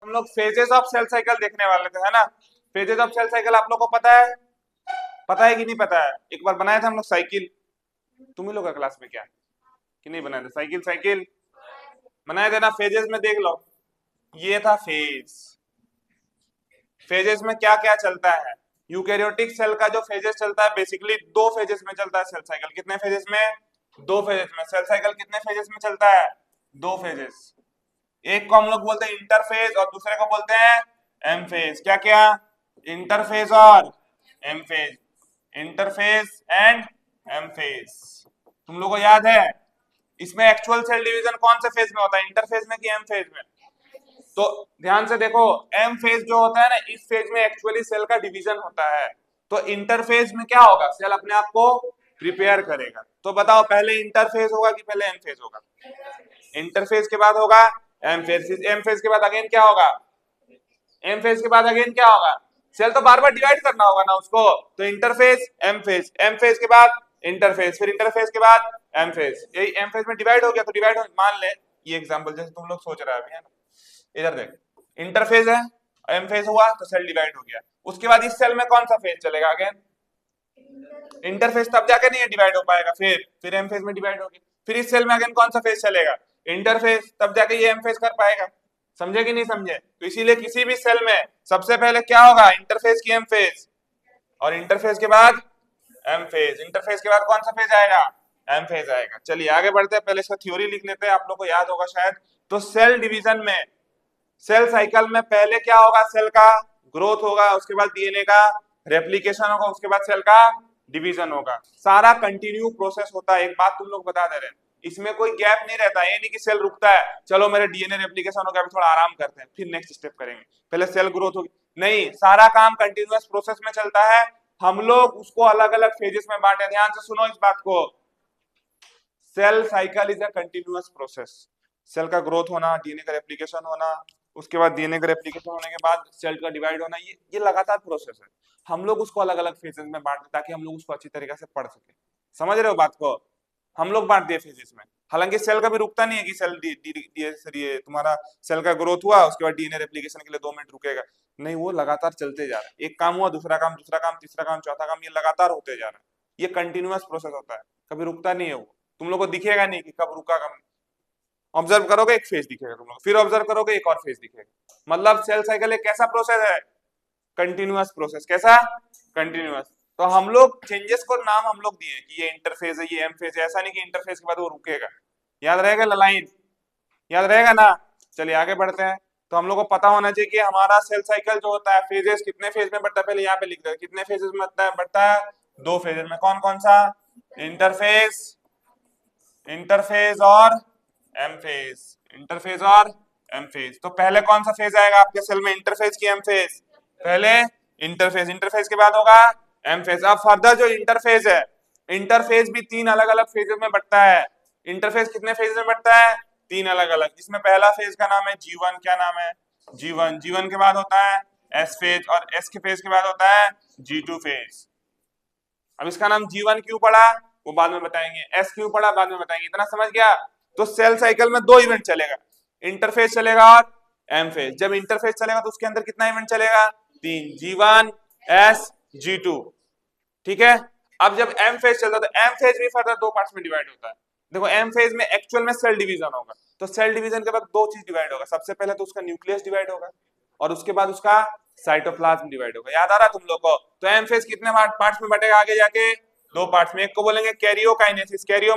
हम लोग phases of cell cycle देखने वाले थे, है ना। फेजेस ऑफ सेल साइकिल आप लोग को पता है कि नहीं पता है? एक बार बनाए थे हम लोग साइकिल, तुम ही लोग का क्लास में क्या कि नहीं बनाए थे साइकिल? साइकिल बनाए थे ना। फेजेस में देख लो, ये था फेज। फेजेस में क्या क्या चलता है? यूकेरियोटिक सेल का जो फेजेस चलता है बेसिकली दो फेजेस में चलता है सेल साइकिल। कितने फेजेस में? दो फेजेस में। सेल साइकिल कितने फेजेस में चलता है? दो फेजेस। एक को हम लोग बोलते हैं इंटरफेज और दूसरे को बोलते हैं एम फेज। क्या क्या? इंटरफेज और M phase. Interphase and M phase. तुम लोग को याद है इसमें एक्चुअल सेल डिवीजन कौन से फेज में होता है, इंटरफेज में कि एम फेज में? तो ध्यान से देखो, एम फेज जो होता है ना, इस फेज में एक्चुअली सेल का डिवीजन होता है। तो इंटरफेज में क्या होगा? सेल अपने आप को प्रिपेयर करेगा। तो बताओ पहले इंटरफेज होगा कि पहले एम फेज होगा? इंटरफेज के बाद होगा एम फेज। एम फेज के बाद अगेन क्या होगा? एम फेज के बाद अगेन क्या होगा? सेल तो बार बार डिवाइड करना होगा ना उसको। तो interphase M phase, M phase के बाद इंटरफेज, फिर इंटरफेज के बाद एम फेज। यही एम फेज में डिवाइड हो गया तो डिवाइड हो, मान ले ये एग्जांपल जैसे तुम लोग सोच रहे हैं अभी, है ना। इधर देख, इंटरफेज है, एम फेज हुआ तो सेल डिवाइड हो गया। उसके बाद इस सेल में कौन सा फेज चलेगा? अगेन इंटरफेज, तब जाके नहीं डिवाइड हो पाएगा। फिर एम फेज में डिवाइड होगी। फिर इस सेल में अगेन कौन सा फेज चलेगा? इंटरफेज, तब जाके ये एम फेज कर पाएगा। समझे कि नहीं समझे? तो इसीलिए किसी भी सेल में सबसे पहले क्या होगा? इंटरफेज की एम फेज, और इंटरफेज के बाद एम फेज। इंटरफेज के बाद कौन सा फेज आएगा? एम फेज आएगा। चलिए आगे बढ़ते हैं, पहले इसका थ्योरी लिख लेते हैं, आप लोग को याद होगा शायद। तो सेल डिवीजन में, सेल साइकिल में पहले क्या होगा? सेल का ग्रोथ होगा, उसके बाद डीएनए का रेप्लिकेशन होगा, उसके बाद सेल का डिवीजन होगा। सारा कंटिन्यू प्रोसेस होता है। एक बात तुम लोग बता दे रहे हैं, इसमें कोई गैप नहीं रहता। ये नहीं कि सेल रुकता है, चलो मेरे डीएनए रेप्लिकेशन हो गया अभी थोड़ा आराम करते हैं फिर नेक्स्ट स्टेप करेंगे, पहले सेल ग्रोथ होगी। नहीं, सारा काम कंटिन्यूअस प्रोसेस में चलता है। हम लोग उसको अलग अलग फेजेस में बांटे। ध्यान से सुनो इस बात को, cell cycle is a continuous process. Cell का ग्रोथ होना, डीएनए का रेप्लिकेशन होना, उसके बाद डीएनए का रेप्लिकेशन होने के बाद सेल का डिवाइड होना, ये लगातार प्रोसेस है। हम लोग उसको अलग अलग फेजेस में बांट दें ताकि हम लोग उसको अच्छी तरीके से पढ़ सके। समझ रहे हो बात को? हम लोग बांट दिए फेजेस में। हालांकि सेल कभी रुकता नहीं है कि सेल तुम्हारा सेल का ग्रोथ हुआ उसके बाद डीएनए रेप्लिकेशन के लिए 2 मिनट रुकेगा, नहीं, वो लगातार चलते जा रहा है। एक काम हुआ, दूसरा काम, दूसरा काम, तीसरा काम, चौथा काम, ये लगातार होते जा रहा है। ये कंटिन्यूअस प्रोसेस होता है, कभी रुकता नहीं है वो। तुम लोग को दिखेगा नहीं कि कब रुका कब। ऑब्जर्व करोगे एक फेज दिखेगा तुम लोग, फिर ऑब्जर्व करोगे एक और फेज दिखेगा। मतलब सेल साइकिल एक कैसा प्रोसेस है? Continuous process. कैसा? कंटिन्यूअस। तो हम लोग चेंजेस को नाम हम लोग दिए कि ये इंटरफेज है, ये एम फेज है। ऐसा नहीं कि इंटरफेज के बाद वो रुकेगा। याद रहेगा लाइन? याद रहेगा ना? चलिए आगे बढ़ते हैं। तो हम लोग को पता होना चाहिए कि हमारा सेल साइकिल जो होता है फेजेस कितने फेज में बढ़ता है, पहले यहाँ पे लिख दो कितने फेजेस में बढ़ता है। 2 फेजेस में। कौन कौन सा? इंटरफेज, इंटरफेज और एम फेज। इंटरफेज और एम फेज। तो पहले कौन सा फेज आएगा आपके सेल में? इंटरफेज की एम फेज? पहले इंटरफेज, इंटरफेज के बाद होगा एम फेज। अब फर्दर जो इंटरफेज है, इंटरफेज भी 3 अलग अलग फेजेस में बढ़ता है। इंटरफेज कितने फेज में बढ़ता है? 3 अलग अलग। जिसमें पहला फेज का नाम है G1। क्या नाम है? G1। G1 के बाद होता है एस फेज, और एस के फेज के बाद होता है G2 फेज। अब इसका नाम G1 क्यों पड़ा वो बाद में बताएंगे, एस क्यों पड़ा बाद में बताएंगे। इतना समझ गया? तो सेल साइकिल में 2 इवेंट चलेगा, इंटरफेज चलेगा और एम फेज। जब इंटरफेज चलेगा तो उसके अंदर कितना इवेंट चलेगा? 3, G1 S G2। ठीक है। अब जब एम फेज चलता है तो एम फेज भी फर्दर 2 पार्ट्स में डिवाइड होता है। देखो एम फेज में एक्चुअल में सेल डिवीजन होगा, तो सेल डिवीजन के बाद 2 चीज डिवाइड होगा। सबसे पहले तो उसका न्यूक्लियस डिवाइड होगा और उसके बाद उसका साइटोप्लाज्म डिवाइड होगा। याद आ रहा तुम लोग को? तो एम फेज कितने पार्ट्स में बटेगा आगे जाके? 2 पार्ट्स में। एक को बोलेंगे कैरियोकाइनेसिस। कैरियो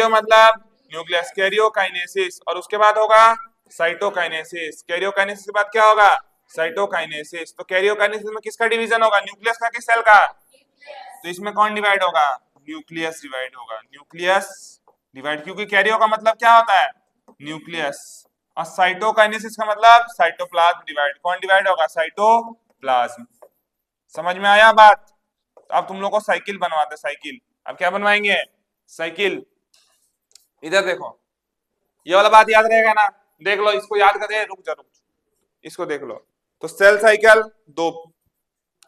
मतलब न्यूक्लियस, कैरियोकाइनेसिस। और उसके बाद होगा साइटोकाइनेसिस। कैरियोकाइनेसिस के बाद क्या होगा? साइटोकाइनेसिस। तो कैरियोकाइनेसिस में किसका डिवीजन होगा? न्यूक्लियस का कि सेल का? तो इसमें कौन डिवाइड होगा? न्यूक्लियस डिवाइड होगा। न्यूक्लियस डिवाइड, क्योंकि कैरियो का मतलब क्या होता है? न्यूक्लियस। और साइटोकाइनेसिस का मतलब साइटोप्लाज्म डिवाइड। कौन डिवाइड होगा? साइटोप्लाज्म। समझ में आया बात? तो अब तुम लोग को साइकिल बनवाते, साइकिल। अब क्या बनवाएंगे? साइकिल। इधर देखो, ये वाला बात याद रहेगा ना? देख लो इसको, याद करके रुक जा, रुक, इसको देख लो। तो cell cycle 2,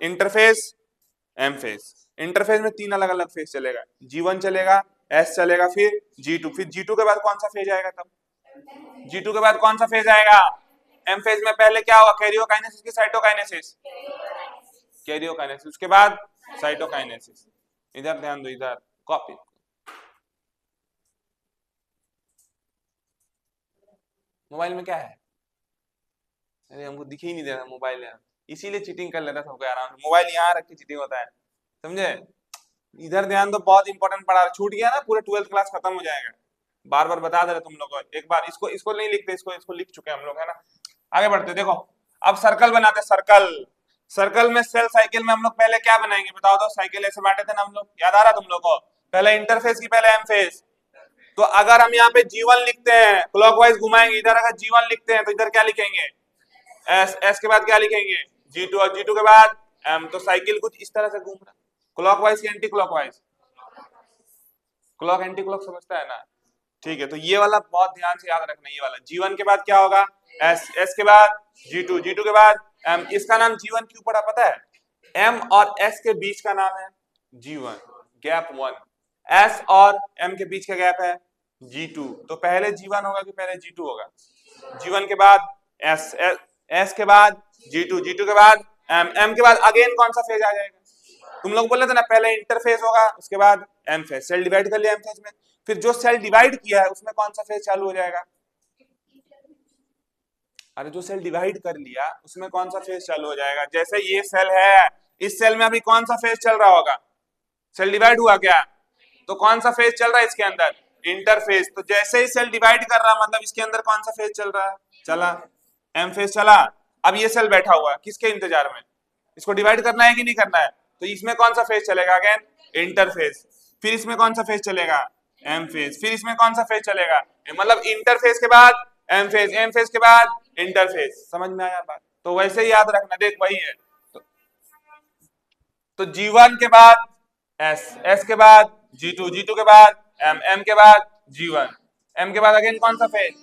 interphase, M phase. Interphase में 3 अलग अलग फेज चलेगा, G1 चलेगा, S चलेगा, फिर G2। फिर G2 के बाद कौन सा फेज आएगा तब? G2 के बाद कौन सा फेज आएगा? M फेज में पहले क्या होगा? कैरियोकाइनेसिस की साइटोकाइनेसिस? कैरियोकाइनेसिस, उसके बाद साइटोकाइनेसिस। इधर ध्यान दो, इधर कॉपी। मोबाइल में क्या है? अरे हमको दिख ही नहीं दे रहा मोबाइल है, इसीलिए चीटिंग कर लेता सबको आराम से। मोबाइल यहाँ रख के चीटिंग होता है, समझे? इधर ध्यान दो, बहुत इंपॉर्टेंट पढ़ा, छूट गया ना पूरे 12th क्लास खत्म हो जाएगा। बार बार बता दे रहे तुम लोग को, एक बार इसको इसको नहीं लिखते, इसको लिख चुके हम लोग, है ना। आगे बढ़ते देखो, अब सर्कल बनाते, सर्कल। सर्कल में सेल साइकिल में हम लोग पहले क्या बनाएंगे बताओ तो? साइकिल ऐसे बांटे थे ना हम लोग, याद आ रहा तुम लोग को? पहले इंटरफेस की पहले एम फेज। तो अगर हम यहाँ पे G1 लिखते हैं, क्लॉकवाइज घुमाएंगे, इधर अगर G1 लिखते हैं तो इधर क्या लिखेंगे? एस के बाद क्या लिखेंगे? G2, और G2 के बाद M। तो साइकिल कुछ इस तरह से घूम रहा, क्लॉकवाइज की anti clockwise? Clock anti clock समझता है ना? ठीक है, तो ये वाला बहुत ध्यान से याद रखना, ये वाला G1 के बाद क्या होगा? S के बाद G2, G2 के बाद M। इसका नाम G1 क्यों पड़ा पता है? M और S के बीच का नाम है G1, गैप 1। S और M के बीच का गैप है G2। तो पहले G1 होगा कि पहले G2 होगा? G1 के बाद S के बाद G2, G2 के बाद M के बाद अगेन कौन सा फेज आ जाएगा? तुम लोग बोले थे ना पहले इंटरफेज होगा, उसके बाद M फेज। सेल डिवाइड कर लिया M फेज में, फिर जो सेल डिवाइड किया है उसमें कौन सा फेज चालू हो जाएगा? अरे जो सेल डिवाइड कर लिया उसमें कौन सा फेज चालू हो जाएगा? जैसे ये सेल है, इस सेल में अभी कौन सा फेज चल रहा होगा? सेल डिवाइड हुआ क्या? तो कौन सा फेज चल रहा है इसके अंदर? इंटरफेज। तो जैसे ही सेल डिवाइड कर रहा मतलब इसके अंदर कौन सा फेज चल रहा है? चला, एम फेज चला। अब ये सेल बैठा हुआ है किसके इंतजार में? इसको डिवाइड करना है कि नहीं करना है? तो इसमें कौन सा फेज चलेगा? Again interphase. फिर इसमें कौन सा फेज चलेगा? M phase. फिर इसमें कौन सा फेज चलेगा? मतलब इंटरफेज के बाद एम फेज, एम फेज के बाद इंटरफेज। समझ में आया बात? तो वैसे ही याद रखना, देख वही है। तो G1 के बाद S के बाद G2, G2 के बाद M के बाद G1, M के बाद अगेन कौन सा फेज?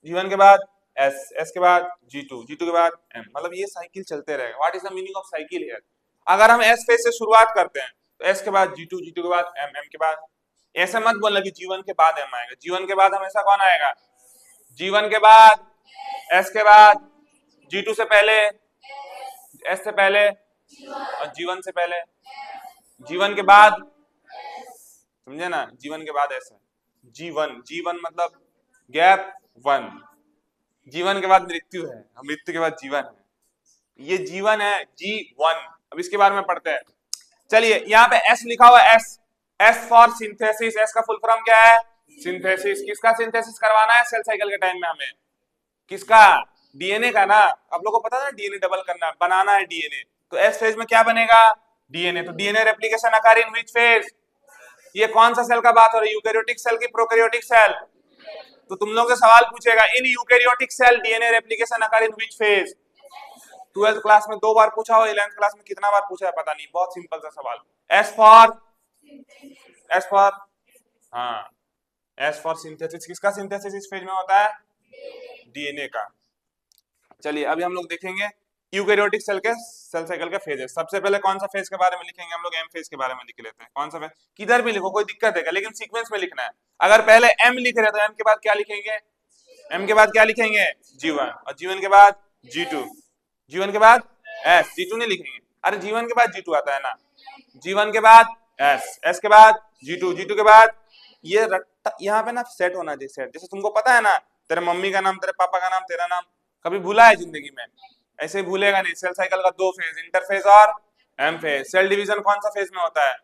G1 के बाद S के बाद G2, G2 के बाद M। मतलब ये साइकिल चलते रहेगा। What is the meaning of cycle here? अगर हम S फेज से शुरुआत करते हैं तो S के बाद G2, G2 के बाद M के बाद, ऐसे मत बोलना कि G1 के बाद M आएगा। G1 के बाद हमेशा कौन आएगा? G1 के बाद S के बाद G2 से पहले, S से पहले और G1 से पहले, G1 के बाद, समझे ना? G1 के बाद ऐसा G1 मतलब गैप 1। G1 के बाद मृत्यु है, मृत्यु के बाद जीवन है। ये G1 है, G1। अब इसके बारे में पढ़ते हैं। चलिए यहाँ पे S लिखा हुआ है, S फॉर सिंथेसिस। S का फुल फॉर्म क्या है? सिंथेसिस। किसका सिंथेसिस करवाना है सेल साइकिल के टाइम में हमें? किसका? डीएनए का ना। आप लोगों को पता है ना डीएनए डबल करना, बनाना है डीएनए। तो एस फेज में क्या बनेगा? डीएनए। तो DNA replication occur in which phase? ये कौन सा सेल का बात हो रही है? यूकैरियोटिक सेल की प्रोकैरियोटिक सेल? तो तुम लोग से सवाल पूछेगा, in eukaryotic cell DNA replication occur in which phase? 12th class में 2 बार पूछा हो, 11th क्लास में कितना बार पूछा है पता नहीं, बहुत सिंपल सा सवाल। एस फॉर हाँ, एस फॉर सिंथेसिस। किसका सिंथेसिस इस फेज में होता है? डीएनए का। चलिए अभी हम लोग देखेंगे यूकैरियोटिक सेल के सेल साइकिल के फेजेस। सबसे पहले कौन सा फेज के बारे में लिखेंगे हम लोग? एम फेज के बारे में लिख लेते हैं। कौन सा फेज? किधर भी लिखो कोई दिक्कत है, लेकिन सीक्वेंस में लिखना है। अगर पहले एम लिख रहे तो एम के बाद क्या लिखेंगे? एम के बाद क्या लिखेंगे? G1, और G1 के बाद G2, G1 के बाद S। G2 नहीं लिखेंगे, अरे G1 के बाद G2 आता है ना। G1 के बाद S के बाद G2, G2 के बाद ये यहाँ पे ना सेट होना चाहिए, सेट। जैसे तुमको पता है ना, तेरे मम्मी का नाम, तेरे पापा का नाम, तेरा नाम, कभी भूला है जिंदगी में? ऐसे ही भूलेगा नहीं। सेल साइकिल का 2 फेज, इंटरफेज और एम फेज। सेल डिवीजन कौन सा फेज में होता है?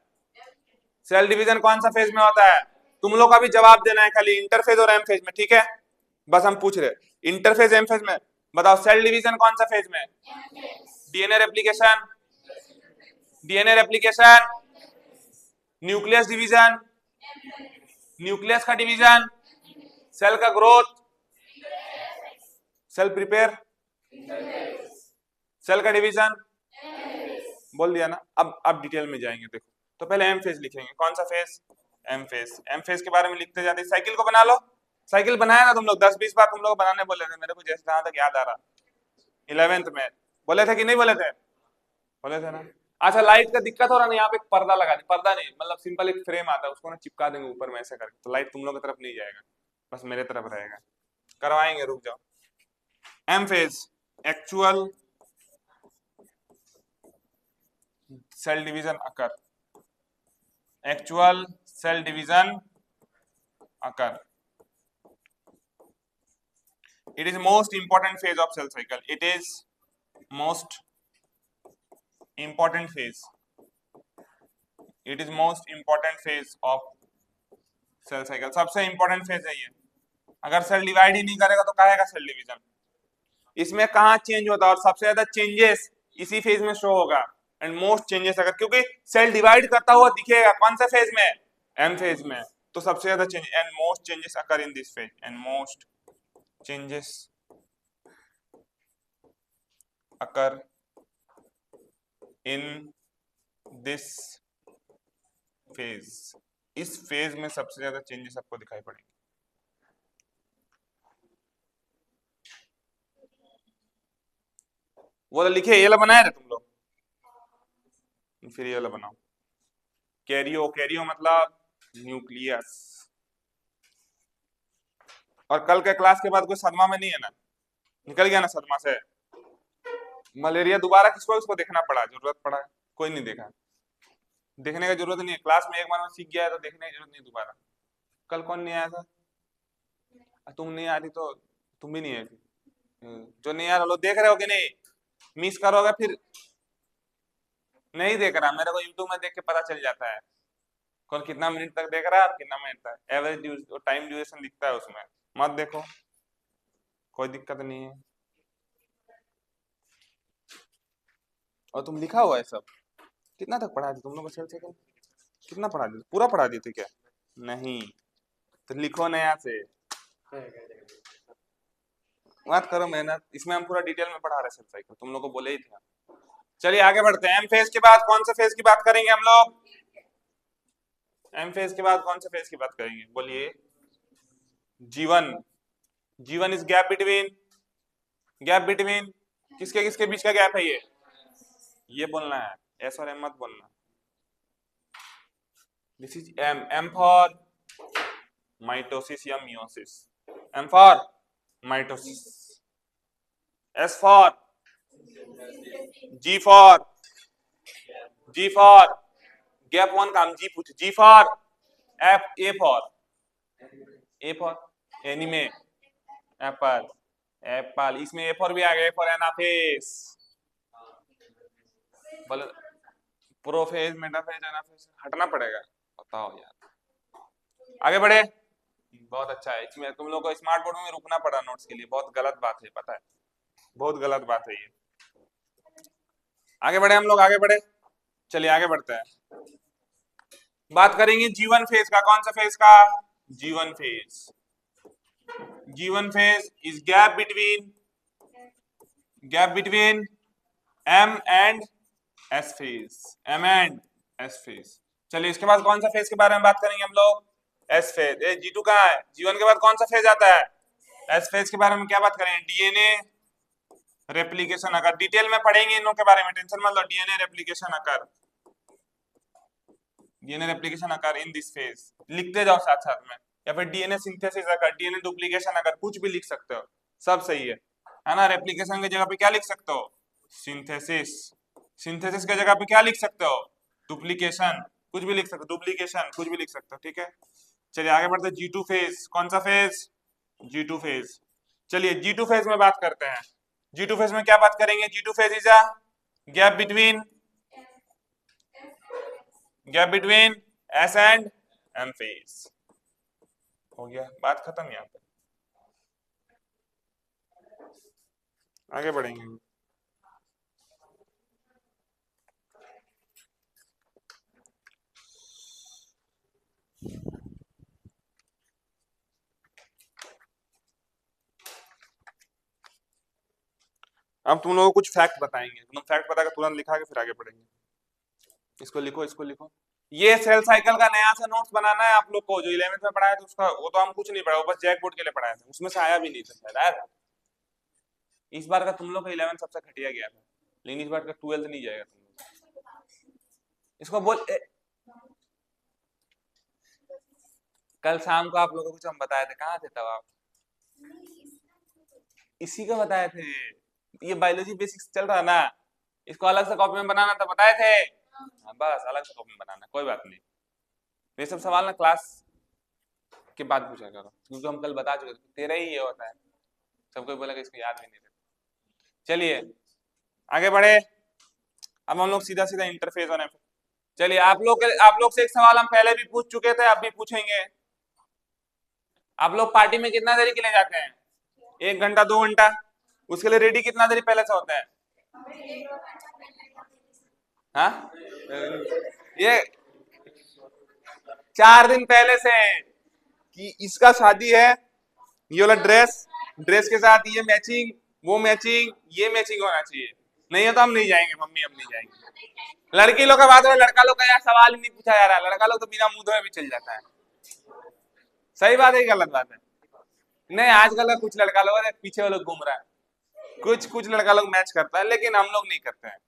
सेल डिवीजन कौन सा फेज में होता है? तुम लोग का भी जवाब देना है खाली इंटरफेज और एम फेज में, ठीक है? बस हम पूछ रहे इंटरफेज एम फेज में। बताओ सेल डिवीजन कौन सा फेज में? DNA replication, DNA replication, nucleus division, nucleus का डिवीजन, सेल का ग्रोथ, सेल प्रिपेयर, सेल का डिवीजन, बोल दिया ना। अब डिटेल में जाएंगे। देखो तो पहले एम फेज लिखेंगे। कौन सा phase? M phase. M phase के बारे में लिखते जाते। साइकिल को बना लो। साइकिल बनाया ना तुम लोग, 10-20 बार तुम लोग बनाने बोले थे मेरे को, जैसे जहां तक याद आ रहा। 11th में बोले थे कि नहीं बोले थे? बोले थे ना। अच्छा लाइट का दिक्कत हो रहा ना, यहाँ पे एक पर्दा लगा दे। पर्दा नहीं मतलब सिंपल एक फ्रेम आता है, उसको ना चिपका देंगे ऊपर में ऐसे करके, तो लाइट तुम लोग की तरफ नहीं जाएगा। बस मेरे तरफ रहेगा, करवाएंगे, रुक जाओ। M phase, actual cell division occur, actual cell division occur, it is most important phase of cell cycle, it is most important phase, it is most important phase of cell cycle, सबसे important phase है ये। अगर cell divide ही नहीं करेगा तो कहेगा cell division. इसमें कहाँ चेंज होता है और सबसे ज्यादा चेंजेस इसी फेज में शो होगा। एंड मोस्ट चेंजेस अगर, क्योंकि सेल डिवाइड करता हुआ दिखेगा कौन सा फेज में, एम फेज में, तो सबसे ज्यादा change and most changes occur in this phase, and most changes occur in this phase, इस फेज में सबसे ज्यादा चेंजेस आपको दिखाई पड़ेंगे। वो तो लिखे, ये बनाया ना तुम लोग, फिर ये वाला बनाओ। कैरियो, कैरियो मतलब न्यूक्लियस। और कल के क्लास के बाद कोई सदमा में नहीं है ना, निकल गया ना सदमा से। मलेरिया दोबारा किसको इसको देखना पड़ा, जरूरत पड़ा, कोई नहीं देखा, देखने का जरूरत नहीं है, क्लास में एक बार में सीख गया है तो देखने की जरूरत नहीं दोबारा। कल कौन नहीं आया था, तुम नहीं आ रही तो तुम भी नहीं आई थी, जो नहीं आ रहा लोग देख रहे हो कि नहीं, मिस करोगे फिर। नहीं देख रहा, मेरे को यूट्यूब में देख के पता चल जाता है कौन कितना मिनट तक देख रहा है और कितना मिनट तक, एवरेज टाइम ड्यूरेशन दिखता है उसमें। मत देखो, कोई दिक्कत नहीं है। और तुम लिखा हुआ है सब, कितना तक पढ़ा दी तुम लोग, सेकंड कितना पढ़ा दी, पूरा पढ़ा दी थी क्या? नहीं तो लिखो नया से, मत करो मेहनत, इसमें हम पूरा डिटेल में पढ़ा रहे सेल साइकिल, तुम लोग को बोले ही थे। चलिए आगे बढ़ते हैं। एम फेज के बाद कौन सा फेज की बात करेंगे हम लोग? एम फेज के बाद कौन सा फेज की बात करेंगे, बोलिए? जीवन। जीवन is gap between, gap between किसके किसके बीच का गैप है ये बोलना है, एस और एम मत बोलना। This is M, M for mitosis या meiosis, M for mitosis, S for, G for, G for gap one काम जी पूछ, G for F, A for anime, apple, apple, इसमें ए फॉर भी आ गया, फॉर एनाफेस, बोले प्रोफेज, मेटाफेज, एनाफेज हटना पड़ेगा, बताओ यार। आगे बढ़े, बहुत अच्छा है, इसमें तुम लोग को स्मार्ट बोर्ड में रुकना पड़ा नोट्स के लिए, बहुत गलत बात है, पता है, बहुत गलत बात है ये। आगे बढ़े हम लोग, आगे बढ़े, चलिए आगे बढ़ते हैं। बात करेंगे जीवन फेज का, कौन सा फेज का? जीवन फेज। जीवन phase is gap between M and S phase, M and S phase. चलिए इसके बाद कौन सा फेज के बारे में बात करेंगे हम लोग? S phase. G2 कहाँ है? जीवन के बाद कौन सा फेज आता है? एस फेज के बारे में क्या बात करेंगे? डीएनए रेप्लिकेशन अकर, डिटेल में पढ़ेंगे इन लोगों के बारे में, टेंशन मत लो। DNA replication occur, DNA replication occur in this phase, लिखते जाओ साथ साथ में, या फिर DNA synthesis occur, DNA duplication occur, कुछ भी लिख सकते हो, सब सही है ना। रेप्लिकेशन की जगह पे क्या लिख सकते हो? सिंथेसिस। सिंथेसिस की जगह पे क्या लिख सकते हो? डुप्लीकेशन, कुछ भी लिख सकते हो, डुप्लीकेशन कुछ भी लिख सकते हो, ठीक है। चलिए आगे बढ़ते हैं। G2 फेज, कौन सा फेज? G2 phase. चलिए G2 फेज में बात करते हैं। G2 फेज में क्या बात करेंगे? G2 phase is a gap between S and M phase. हो गया, बात खत्म यहाँ पे, आगे बढ़ेंगे। अब तुम लोगों को कुछ फैक्ट बताएंगे, तुम फैक्ट बता के तुरंत लिखा के फिर आगे बढ़ेंगे। इसको लिखो, इसको लिखो। ये सेल साइकिल का नया सा नोट्स बनाना है आप लोग को, जो 11th में पढ़ाया था उसका, वो तो हम कुछ नहीं पढ़ा, वो बस जैक बोर्ड के लिए पढ़ाया था, उसमें से आया भी नहीं था शायद। इस बार का तुम लोग का 11th सबसे घटिया गया था, लेकिन इस बार का 12th नहीं जाएगा तुम लोग। इसको बोल कल शाम को आप लोगों को कुछ हम बताए थे, कहाँ थे तब आप? इसी को बताए थे। ये बायोलॉजी बेसिक्स चल रहा ना, इसको अलग से कॉपी में बनाना था, बताए थे। हाँ, बस अलग से कॉपी में बनाना, कोई बात नहीं। ये सब सवाल ना क्लास के बाद पूछा करो, क्योंकि हम कल बता चुके थे, तेरा ही ये होता है, सबको बोला कि इसको याद भी नहीं रहता। चलिए आगे बढ़े, अब हम लोग सीधा सीधा इंटरफेस होने। चलिए आप लोग से एक सवाल हम पहले भी पूछ चुके थे, अब भी पूछेंगे। आप लोग पार्टी में कितना देरी के लिए जाते हैं? 1 घंटा 2 घंटा? उसके लिए रेडी कितना देरी पहले से होता है? हाँ, ये 4 दिन पहले से, कि इसका शादी है, ये वाला ड्रेस, ड्रेस के साथ ये मैचिंग, वो मैचिंग, ये मैचिंग होना चाहिए, नहीं है तो हम नहीं जाएंगे, मम्मी हम नहीं जाएंगे। लड़की लोग का बात हो, लड़का लोग का यार सवाल ही नहीं पूछा जा रहा, लड़का लोग तो बिना मुंह धोए भी चल जाता है। सही बात है, गलत बात है? नहीं, आजकल का कुछ लड़का लोग पीछे वो लोग घूम रहा है, कुछ कुछ लड़का लोग मैच करता है, लेकिन हम लोग नहीं करते हैं।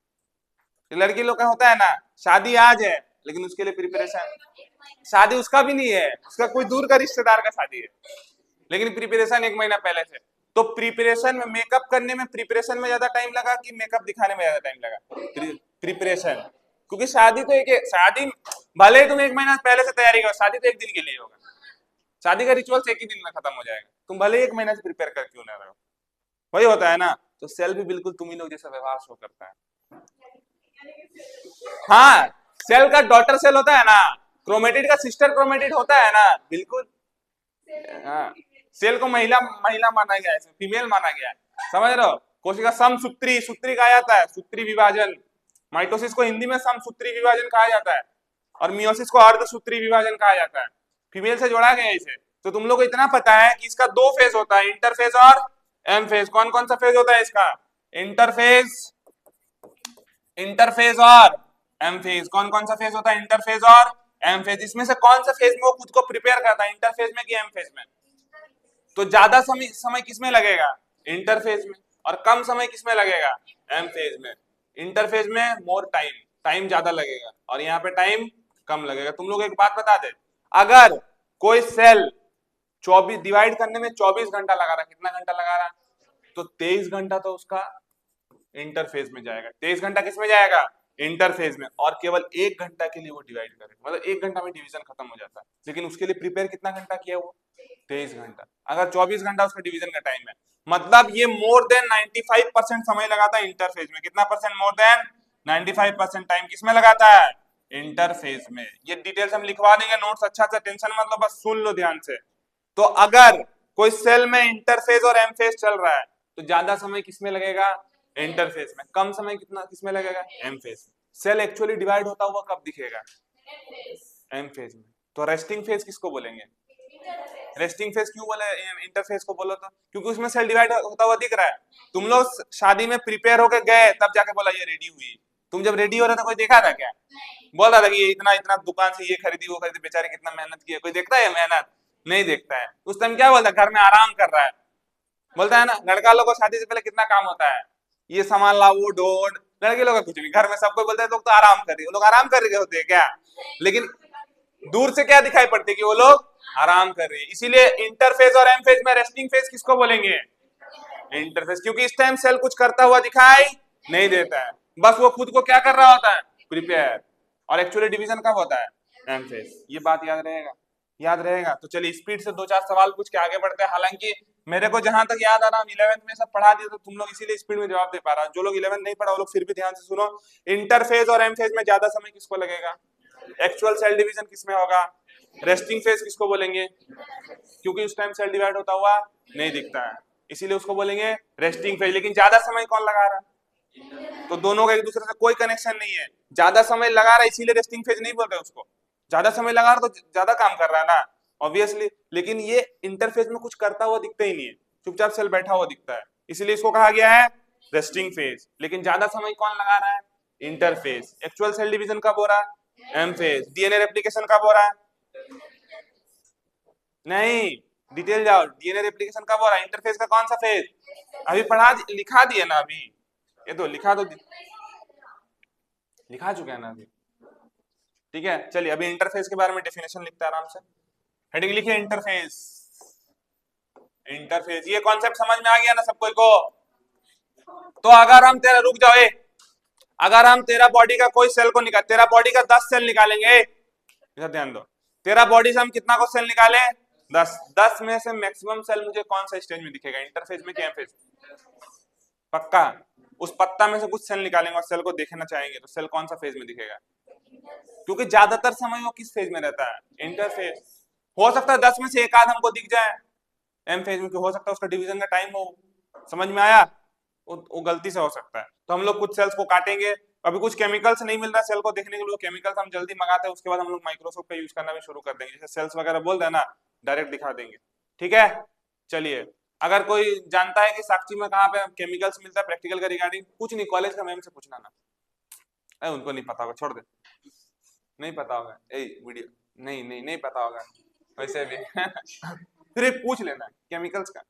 लड़की लोग का होता है ना, शादी आज है लेकिन उसके लिए प्रिपरेशन, शादी उसका भी नहीं है, उसका कोई दूर का रिश्तेदार का शादी है, लेकिन प्रिपरेशन 1 महीना पहले से। तो प्रिपरेशन में, मेकअप करने में प्रिपरेशन में ज्यादा टाइम लगा कि मेकअप दिखाने में ज्यादा टाइम लगा? प्रिपरेशन, क्योंकि शादी तो एक शादी भले ही तुम 1 महीना पहले से तैयारी करो, शादी तो एक दिन के लिए होगा, शादी का रिचुअल्स एक ही दिन में खत्म हो जाएगा, तुम भले ही 1 महीना से प्रिपेयर कर क्यों ना रहे हो, वही होता है ना। तो सेल भी बिल्कुल तुम ही लोग जैसा व्यवहार शो करता है। हाँ, सेल का डॉटर सेल होता है ना, क्रोमेटिड का सिस्टर क्रोमेटिड होता है ना, बिल्कुल। हाँ, सेल को महिला महिला माना गया है, फीमेल माना गया है, समझ रहे हो? कोशिका समसूत्री, सूत्री कहा जाता है, सूत्री विभाजन। माइटोसिस को हिंदी में समसूत्री विभाजन कहा जाता है, और मियोसिस को अर्धसूत्री विभाजन कहा जाता है। फीमेल से जोड़ा गया इसे। तो तुम लोग को इतना पता है कि इसका 2 फेज होता है, इंटरफेज और एम फेज। कौन कौन सा फेज होता है इसका? इंटरफेज, इंटरफेज और एम फेज। कौन कौन सा फेज होता है? इंटरफेज और एम फेज। इसमें से कौन सा फेज में वो खुद को प्रिपेयर करता है, इंटरफेज में कि एम फेज में? तो ज्यादा समय किसमें लगेगा? इंटरफेज में। और कम समय किसमें लगेगा? एम फेज में। इंटरफेज में मोर टाइम, टाइम ज्यादा लगेगा, और यहाँ पे टाइम कम लगेगा। तुम लोग एक बात बता दे, अगर कोई सेल 24 डिवाइड करने में 24 घंटा लगा रहा, कितना घंटा लगा रहा? तो 23 घंटा तो उसका इंटरफेज में जाएगा। 23 घंटा किस में जाएगा? इंटरफेज में। और केवल 1 घंटा के लिए वो डिवाइड करेगा, मतलब 1 घंटा में डिवीजन खत्म हो जाता है। लेकिन उसके लिए प्रिपेयर कितना घंटा किया वो? 23 घंटा। अगर 24 घंटा उसका डिवीजन का टाइम है, मतलब ये मोर देन 95% समय लगाता है इंटरफेज में। कितना परसेंट? मोर देन 95% टाइम किसमें लगाता है? इंटरफेज में। ये डिटेल्स हम लिखवा देंगे नोट्स, अच्छा से टेंशन मत लो, बस सुन लो ध्यान से। तो अगर कोई सेल में इंटरफेज और एम फेज चल रहा है, तो ज्यादा समय किसमें लगेगा? इंटरफेज में। कम समय कितना किसमें लगेगा? M phase. Cell actually divide होता हुआ कब दिखेगा? एम फेज में। तो रेस्टिंग फेज किसको बोलेंगे? रेस्टिंग फेज क्यों बोले इंटरफेज को? बोलो तो क्योंकि उसमें सेल डिवाइड होता हुआ दिख रहा है। तुम लोग शादी में प्रिपेयर होके गए, तब जाके बोला ये रेडी हुई। तुम जब रेडी हो रहे थे कोई देखा था क्या? बोल रहा था कि ये इतना इतना दुकान से ये खरीदी वो खरीदी, बेचारे कितना मेहनत की है, कोई देखता है मेहनत? नहीं देखता है। उस टाइम क्या बोलता है? घर में आराम कर रहा है, बोलता है ना। लड़का लोग को शादी से पहले कितना काम होता है, ये सामान ला वो ढोड। लड़के लोग का कुछ नहीं, घर में सबको बोलते हैं लोग तो आराम कर रही है, लोग आराम कर रहे होते हैं क्या? लेकिन दूर से क्या दिखाई पड़ती है कि वो लोग आराम कर रहे हैं। इसीलिए इंटरफेज और एम फेज में रेस्टिंग फेज किसको बोलेंगे? इंटरफेज। क्योंकि इस टाइम सेल कुछ करता हुआ दिखाई नहीं देता है, बस वो खुद को क्या कर रहा होता है? प्रिपेयर। और एक्चुअली डिवीजन कब होता है? M phase. ये बात याद रहेगा, याद रहेगा। तो चलिए स्पीड से 2-4 सवाल पूछ के आगे बढ़ते हैं। हालांकि मेरे को जहां तक याद आ रहा, 11th में सब पढ़ा दिया, तो तुम लोग इसीलिए स्पीड में जवाब दे पा रहा। जो लोग 11th नहीं पढ़ा वो लोग फिर भी ध्यान से सुनो। इंटरफेज और एम फेज में ज्यादा समय किसको लगेगा? एक्चुअल सेल डिवीजन किसमें होगा? रेस्टिंग फेज किसको बोलेंगे? क्योंकि उस टाइम सेल डिवाइड होता हुआ नहीं दिखता है, इसीलिए उसको बोलेंगे रेस्टिंग फेज। लेकिन ज्यादा समय कौन लगा रहा? तो दोनों का एक दूसरे से कोई कनेक्शन नहीं है। ज्यादा समय लगा रहा है इसीलिए रेस्टिंग फेज नहीं बोल रहे उसको। ज्यादा समय लगा रहा तो ज्यादा काम कर रहा है ना, ऑब्वियसली। लेकिन ये इंटरफेज में कुछ करता हुआ दिखता ही नहीं है, चुपचाप सेल बैठा हुआ दिखता है, इसीलिए इसको कहा गया है रेस्टिंग फेज। लेकिन ज्यादा समय कौन लगा रहा है? इंटरफेज। एक्चुअल सेल डिवीजन कब हो रहा है? M phase. डीएनए रेप्लिकेशन कब हो रहा है? नहीं, डिटेल जाओ। डीएनए रेप्लिकेशन कब हो रहा है? इंटरफेज का कौन सा फेज? अभी पढ़ा लिखा दिए ना अभी, ये तो लिखा तो लिखा चुके हैं ना अभी। ठीक है, चलिए अभी इंटरफेस के बारे में डेफिनेशन लिखते हैं आराम से। हेडिंग लिखिए इंटरफेस। इंटरफेस, ये कॉन्सेप्ट समझ में आ गया ना सब कोई को? तो अगर हम तेरा, रुक जाओ, अगर हम तेरा बॉडी का कोई सेल को निकाल, तेरा बॉडी का 10 सेल निकालेंगे, इधर ध्यान दो, तेरा बॉडी से हम कितना को सेल निकाले? 10। 10 में से मैक्सिमम सेल मुझे कौन सा स्टेज में दिखेगा, इंटरफेज में कि एम फेज? पक्का? उस पत्ता में से कुछ सेल निकालेंगे और सेल को देखना चाहेंगे तो सेल कौन सा फेज में दिखेगा? क्योंकि ज्यादातर समय वो किस फेज में रहता है? इंटरफेज। हो सकता है 10 में से एक आध हमको दिख जाए एम फेज में, हो सकता है उसका डिवीजन का टाइम हो। समझ में आया? वो गलती से हो सकता है। तो हम लोग कुछ सेल्स को काटेंगे, अभी कुछ केमिकल्स नहीं मिल रहा सेल को देखने के लिए, केमिकल्स हम जल्दी मंगाते हैं, उसके बाद हम लोग माइक्रोस्कोप का यूज करना भी शुरू कर देंगे, जैसे सेल्स वगैरह बोल देना डायरेक्ट दिखा देंगे। ठीक है, चलिए। अगर कोई जानता है कि साक्षी में कहाँ पे केमिकल्स मिलता है प्रैक्टिकल का रिगार्डिंग, कुछ नहीं, कॉलेज का मैम से पूछना ना, उनको नहीं पता होगा, छोड़ दे, नहीं पता होगा, वीडियो नहीं पता होगा वैसे भी फिर पूछ लेना केमिकल्स का।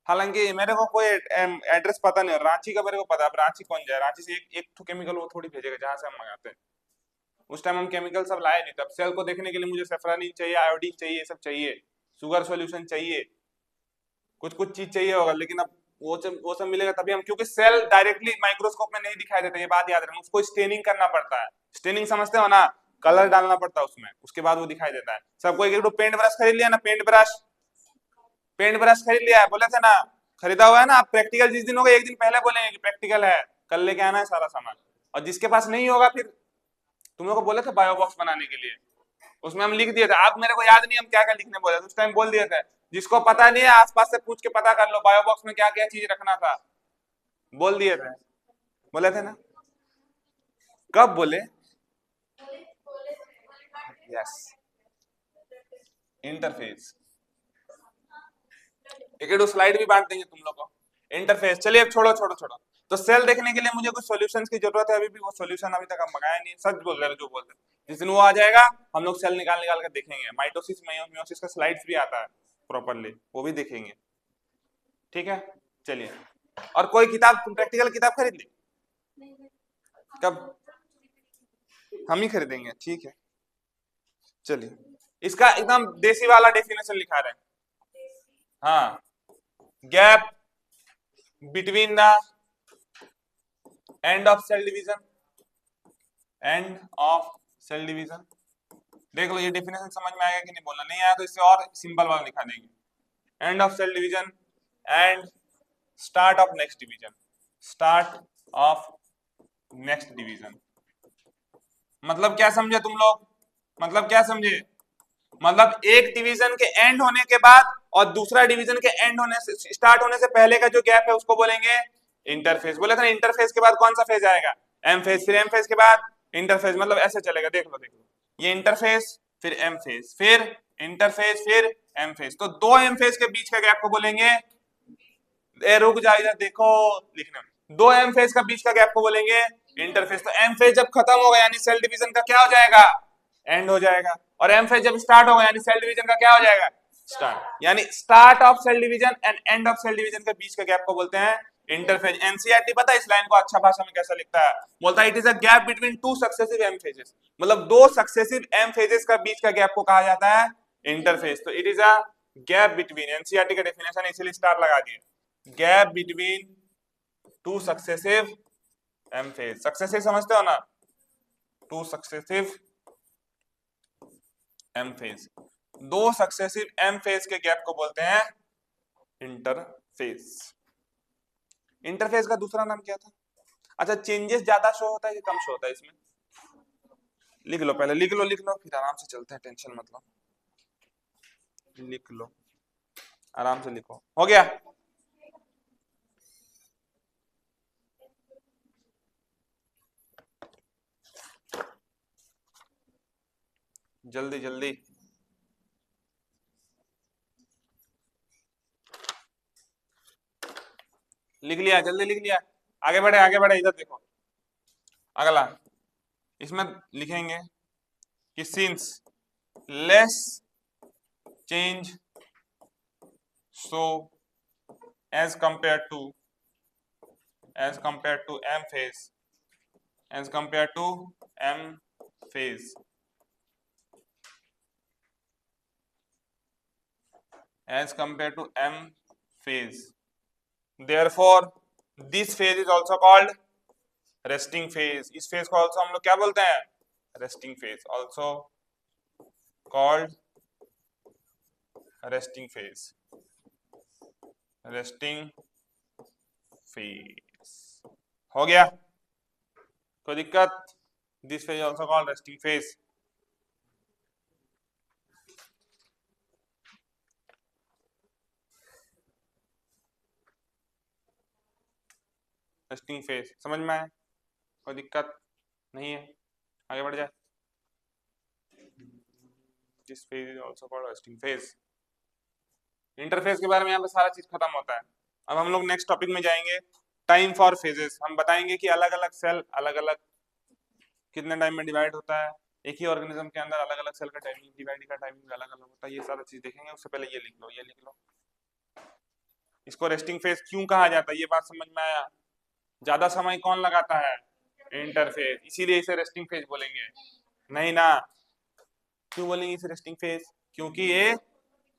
हालांकि मेरे को कोई एड्रेस पता नहीं, रांची का मेरे को पता, अब रांची कौन जाए, रांची से एक तो केमिकल वो थोड़ी भेजेगा जहां से हम मंगाते हैं। उस टाइम हम केमिकल सब लाए नहीं, तब सेल को देखने के लिए मुझे सेफ्रानिन चाहिए, आयोडीन चाहिए, ये सब चाहिए, शुगर सॉल्यूशन चाहिए, कुछ कुछ चीज चाहिए होगा, लेकिन अब वो सब मिलेगा तभी हम, क्योंकि सेल डायरेक्टली माइक्रोस्कोप में नहीं दिखाई देता, ये बात याद रखना, उसको स्टेनिंग करना पड़ता है। स्टेनिंग समझते हो ना? कलर डालना पड़ता है उसमें, उसके बाद वो दिखाई देता है। सबको एक पेंट ब्रश खरीद लिया ना, पेंट ब्रश खरीद लिया है, बोले थे ना, खरीदा हुआ है ना? आप प्रैक्टिकल जिस दिन होगा एक दिन पहले बोलेंगे कि प्रैक्टिकल है, कल लेके आना है सारा सामान। और जिसके पास नहीं होगा, फिर तुम लोग को बोले थे बायो बॉक्स बनाने के लिए, उसमें हम लिख दिए थे, आप मेरे को याद नहीं हम क्या क्या लिखने बोले थे उस टाइम, बोल दिए थे जिसको पता नहीं है आसपास से पूछ के पता कर लो बायो बॉक्स में क्या क्या चीज रखना था, बोल दिए थे, बोले थे ना? कब बोले? Yes, interface. एक स्लाइड भी बांट देंगे तुम लोग को, इंटरफेस। चलिए अब छोड़ो छोड़ो छोड़ो। तो सेल देखने के लिए मुझे कुछ सॉल्यूशंस की जरूरत है, अभी भी वो सॉल्यूशन अभी तक हम मंगाया नहीं, सच बोल रहे हैं जो बोलते हैं, जिस दिन वो आ जाएगा हम लोग सेल निकाल निकाल कर देखेंगे, माइटोसिस मियोसिस का स्लाइड्स भी आता है प्रॉपर्ली, वो भी देखेंगे। ठीक है, चलिए। और कोई किताब, तुम प्रैक्टिकल किताब खरीद ली? कब? हम ही खरीदेंगे, ठीक है। चलिए, इसका एकदम देसी वाला डेफिनेशन लिखा रहे हैं। हाँ, gap between the end of cell division, end of cell division. देख लो ये डेफिनेशन समझ में आएगा कि नहीं, बोलना नहीं आया तो इससे और सिंपल वाला लिखा देंगे, end of cell division and start of next division, start of next division. मतलब क्या समझे तुम लोग? मतलब क्या समझे? मतलब एक डिवीजन के एंड होने के बाद और दूसरा डिवीजन के एंड होने से, स्टार्ट होने से पहले का जो गैप है उसको बोलेंगे इंटरफेस। बोले था ना, इंटरफेस के बाद कौन सा फेज आएगा? एम फेज, फिर एम फेज के बाद इंटरफेज, मतलब ऐसे चलेगा, देख लो देख लो, ये इंटरफेस, फिर एम फेज, फिर इंटरफेस, फिर एम फेज। तो दो एम फेज के बीच का गैप को बोलेंगे, रुक जा इधर देखो लिखने में, दो एम फेज का बीच का गैप को बोलेंगे इंटरफेस। तो एम फेज जब खत्म होगा यानी सेल डिवीजन का क्या हो जाएगा? एंड हो जाएगा। और एम फेज जब स्टार्ट होगा यानी सेल डिवीजन का क्या हो जाएगा? स्टार्ट। यानी start of cell division and end of cell division के बीच के गैप को बोलते हैं इंटरफेज। एनसीईआरटी पता है इस लाइन को अच्छा भाषा में कैसा लिखता है? बोलता है it is a gap between two successive M phases, मतलब दो सक्सेसिव एम फेजेस का बीच का गैप को कहा जाता है इंटरफेज। तो it is a gap between, NCERT का डेफिनेशन इसीलिए स्टार लगा दिए, gap between two successive M phase. Successive समझते हो ना? टू सक्सेसिव एम फेज, दो सक्सेसिव एम फेज के गैप को बोलते हैं इंटरफेज। इंटरफेज का दूसरा नाम क्या था? अच्छा, चेंजेस ज्यादा शो होता है कि कम शो होता है इसमें? लिख लो पहले, लिख लो फिर आराम से चलते हैं, टेंशन मत लो, लिख लो आराम से, लिखो। हो गया? जल्दी जल्दी, लिख लिया? जल्दी लिख लिया? आगे बढ़े आगे बढ़े, इधर देखो अगला, इसमें लिखेंगे कि since less change so as compared to m phase, as compared to m phase, as compared to m phase. Therefore this phase is also called resting phase. इस phase को also हम लोग क्या बोलते हैं? Resting phase, also called resting phase. Resting phase हो गया? कोई दिक्कत? This phase is also called resting phase. Resting phase समझ में आया? कोई दिक्कत नहीं है? आगे बढ़ जाए। This phase is also called resting phase. Interface के बारे में यहाँ पे सारा चीज खत्म होता है। अब हम लोग नेक्स्ट टॉपिक में जाएंगे, टाइम फॉर फेजेस। हम बताएंगे कि अलग अलग सेल अलग अलग कितने टाइम में डिवाइड होता है, एक ही ऑर्गेनिज्म के अंदर अलग अलग सेल का टाइमिंग डिवाइड का टाइमिंग अलग अलग होता है। ये सारा चीज देखेंगे। उससे पहले ये लिख लो, ये लिख लो। इसको रेस्टिंग फेज क्यों कहा जाता है ये बात समझ में आया? ज्यादा समय कौन लगाता है? इंटरफेस, इसीलिए इसे रेस्टिंग फेज बोलेंगे। नहीं ना, क्यों बोलेंगे इसे रेस्टिंग फेज? क्योंकि ये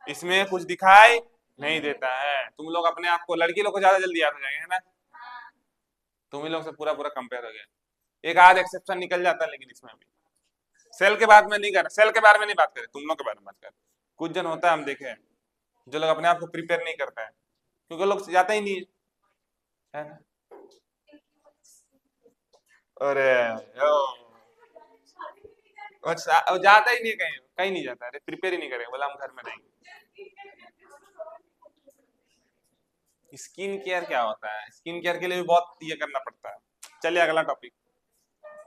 इसमें कुछ दिखाई नहीं देता है। तुम लोग अपने आप को, लड़की लोग को ज्यादा जल्दी याद हो जाएंगे, है ना? तुम ही लोग से पूरा पूरा कंपेयर हो गया। एक आध एक्सेप्शन निकल जाता है, लेकिन इसमें भी सेल के बारे में नहीं कर, सेल के बारे में नहीं बात करें, तुम लोग के बारे में बात करें। कुछ जन होता है, हम देखे जो लोग अपने आप को प्रिपेयर नहीं करते हैं, क्योंकि लोग जाता ही नहीं है ना? अरे वो जाता ही नहीं, कहीं कहीं नहीं जाता। अरे प्रिपेयर ही नहीं करेगा, बोला हम घर में रहेंगे। स्किन केयर क्या होता है? स्किन केयर के लिए भी बहुत ये करना पड़ता है। चलिए अगला टॉपिक,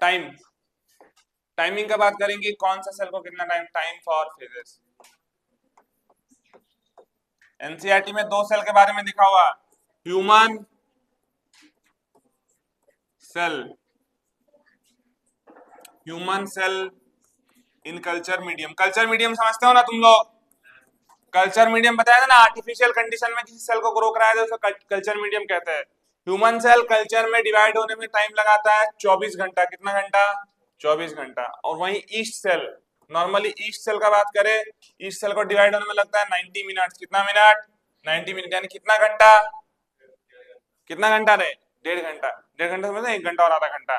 टाइम। टाइमिंग का बात करेंगे, कौन सा सेल को कितना time, time for phases. NCERT में दो सेल के बारे में लिखा हुआ, human cell, human cell in culture medium. Culture medium समझते हो ना तुम लोग? कल्चर मीडियम बताया था ना, आर्टिफिशियल कंडीशन में किसी सेल को ग्रो कराया जाए उसको कल्चर मीडियम कहते हैं। ह्यूमन सेल कल्चर में डिवाइड होने में टाइम लगाता है 24 घंटा। कितना घंटा? 24 घंटा। और वहीं yeast cell, normally yeast cell का बात करें, ईस्ट सेल को डिवाइड होने में लगता है 90 मिनट। कितना मिनट? 90 मिनट, यानी कितना घंटा? कितना घंटा रे? 1.5 घंटा। 1.5 घंटा समझते हैं? 1 घंटा और आधा घंटा,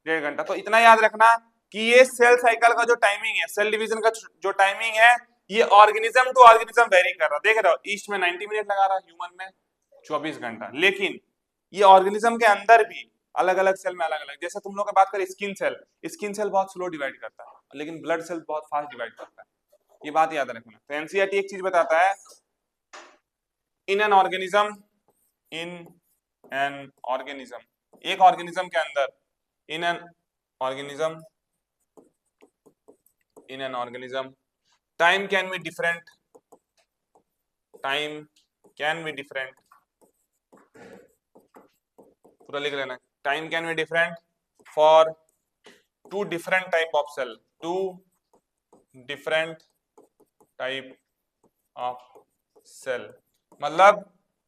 1.5 घंटा। तो इतना याद रखना कि ये सेल साइकिल का जो टाइमिंग है, सेल डिवीजन का जो टाइमिंग है, ये ऑर्गेनिज्म टू ऑर्गेनिज्म वेरी कर रहा है। देख रहे हो, ईस्ट में 90 मिनट लगा रहा है, ह्यूमन में 24 घंटा। लेकिन ये ऑर्गेनिज्म के अंदर भी अलग अलग सेल में अलग अलग, जैसे तुम लोग बात करें स्किन सेल, स्किन सेल बहुत स्लो डिवाइड करता है, लेकिन ब्लड सेल बहुत फास्ट डिवाइड करता है। ये बात याद रखना। तो एनसीईआरटी एक चीज बताता है, in an organism, in an organism, एक ऑर्गेनिज्म के अंदर, in an organism, in an organism, time can be different, time can be different, पूरा लिख लेना, time can be different for two different type of cell, two different type of cell. मतलब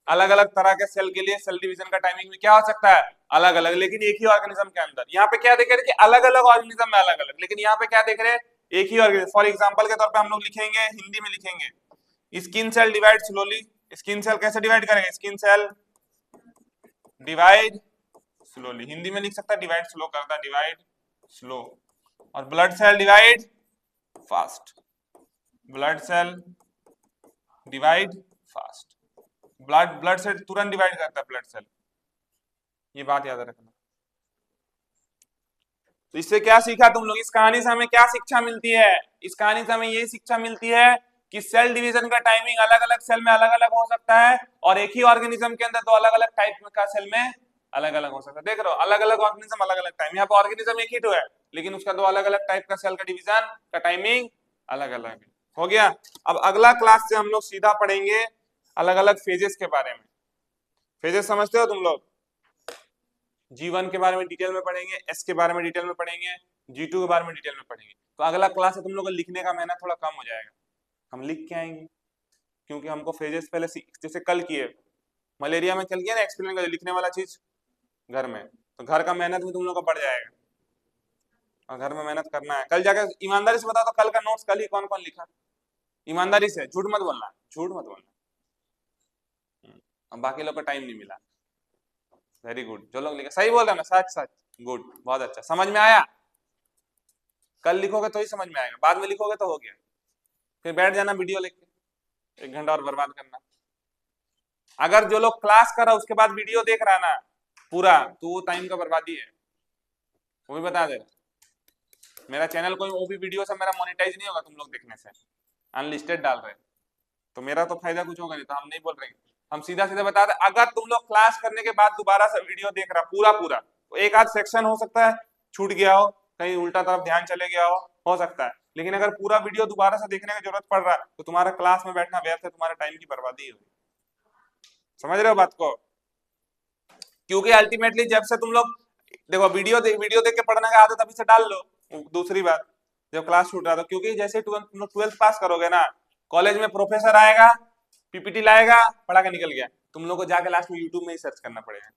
अलग अलग तरह के सेल के लिए सेल डिवीजन का टाइमिंग भी क्या हो सकता है? अलग अलग, लेकिन एक ही ऑर्गेनिज्म के अंदर। यहाँ पे क्या देख रहे हैं कि अलग अलग ऑर्गेनिज्म में अलग अलग, लेकिन यहाँ पे क्या देख रहे हैं? एक ही ऑर्गेनिज्म। फॉर एग्जांपल के तौर पे हम लोग लिखेंगे, हिंदी में लिखेंगे, skin cell divide slowly. Skin cell कैसे डिवाइड करेंगे? Skin cell divide slowly. Hindi में लिख सकता है डिवाइड स्लो करता, डिवाइड स्लो। और blood cell divide fast, blood cell divide fast. Blood cell तुरंत डिवाइड करता है, ब्लड सेल। ये बात याद रखना। तो इससे क्या सीखा तुम लोग? इस कहानी से हमें क्या शिक्षा मिलती है? इस कहानी से हमें ये शिक्षा मिलती है कि सेल डिवीजन का टाइमिंग अलग अलग सेल में अलग अलग हो सकता है, और एक ही ऑर्गेनिज्म के अंदर दो अलग अलग टाइप का सेल में अलग अलग हो सकता है। देख रहे हो, अलग अलग ऑर्गेनिज्म अलग अलग टाइम। यहाँ पे ऑर्गेनिज्म एक ही तो है, लेकिन उसका दो अलग अलग टाइप का सेल का डिवीजन का टाइमिंग अलग अलग है। हो गया। अब अगला क्लास से हम लोग सीधा पढ़ेंगे अलग अलग फेजेस के बारे में। फेजेस समझते हो तुम लोग? G1 के बारे में डिटेल में पढ़ेंगे, S के बारे में डिटेल में पढ़ेंगे, G2 के बारे में डिटेल में पढ़ेंगे। तो अगला क्लास से तुम लोग को लिखने का मेहनत थोड़ा कम हो जाएगा, हम लिख के आएंगे, क्योंकि हमको फेजेस पहले जैसे कल किए, मलेरिया में कल किया ना एक्सप्लेन कर, लिखने वाला चीज घर में, तो घर का मेहनत भी तुम लोग का बढ़ जाएगा, और घर में मेहनत करना है। कल जाकर ईमानदारी से बताओ तो कल का नोट्स कल ही कौन कौन लिखा? ईमानदारी से, झूठ मत बोलना, झूठ मत बोलना। अब बाकी लोग को टाइम नहीं मिला। वेरी गुड, जो लोग लिखे सही बोल रहे हैं ना, सच सच, गुड, बहुत अच्छा, समझ में आया। कल लिखोगे तो ही समझ में आएगा, बाद में लिखोगे तो हो गया, फिर बैठ जाना वीडियो लिख के 1 घंटा और बर्बाद करना। अगर जो लोग क्लास कर रहा है उसके बाद वीडियो देख रहा है ना पूरा, तो वो टाइम का बर्बादी है, वो भी बता दे। मेरा चैनल कोई वो भी वीडियो से मेरा मोनेटाइज नहीं होगा तुम लोग देखने से, अनलिस्टेड डाल रहे, तो मेरा तो फायदा कुछ होगा नहीं, तो हम नहीं बोल रहे, हम सीधा सीधा बता दे। अगर तुम लोग क्लास करने के बाद दोबारा से वीडियो देख रहा पूरा पूरा, तो एक आध सेक्शन हो सकता है छूट गया हो, कहीं उल्टा तरफ ध्यान चले गया हो सकता है, लेकिन अगर पूरा वीडियो दोबारा से देखने की जरूरत पड़ रहा है तो तुम्हारा क्लास में बैठना व्यर्थ है, तुम्हारे टाइम की बर्बादी होगी। समझ रहे हो बात को? क्योंकि अल्टीमेटली जब से तुम लोग देखो वीडियो देख के पढ़ने का आदत अभी से डाल लो। दूसरी बात, जब क्लास छूट रहा था, क्योंकि जैसे तुम लोग 12th पास करोगे ना, कॉलेज में प्रोफेसर आएगा, पीपीटी लाएगा, पढ़ा के निकल गया, तुम लोग को जाके लास्ट में यूट्यूब में ही सर्च करना पड़ेगा